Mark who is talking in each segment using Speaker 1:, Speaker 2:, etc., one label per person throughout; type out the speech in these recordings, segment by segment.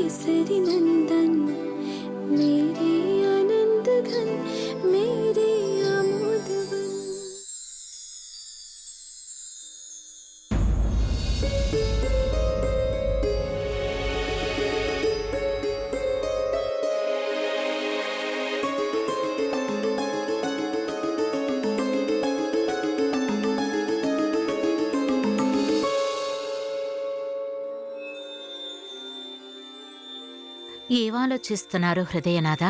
Speaker 1: केसरी नंदन मेरे आनंद घन मेरे आमोदवन।
Speaker 2: ఏమాలోచిస్తున్నారు హృదయనాథ?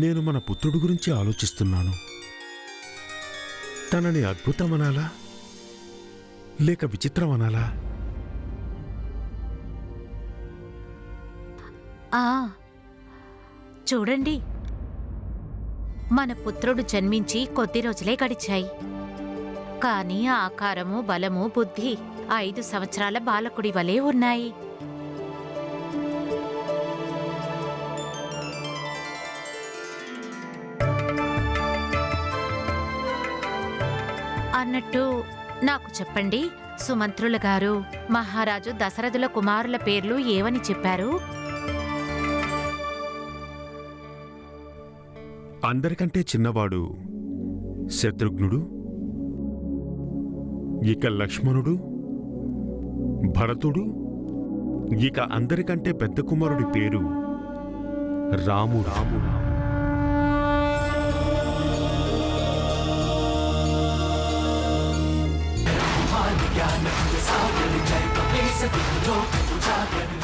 Speaker 3: నేను మన పుత్రుడు గురించి ఆలోచిస్తున్నాను. తనని అద్భుతమనాలా లేక విచిత్రమనాలా?
Speaker 2: ఆ చూడండి, మన పుత్రుడు జన్మించి కొద్ది రోజులే గడిచాయి. కానీ ఆకారము, బలము, బుద్ధి 5 సంవత్సరాల బాలకుడి వలె ఉన్నాయి. అన్నట్టు నాకు చెప్పండి, సుమంత్రుల గారు మహారాజు దశరథుల కుమారుల పేర్లు ఏవని చెప్పారు?
Speaker 3: అందరికంటే చిన్నవాడు శత్రుఘ్నుడు, ఇక లక్ష్మణుడు, భరతుడు, ఇక అందరికంటే పెద్ద కుమారుడి పేరు రాముడు.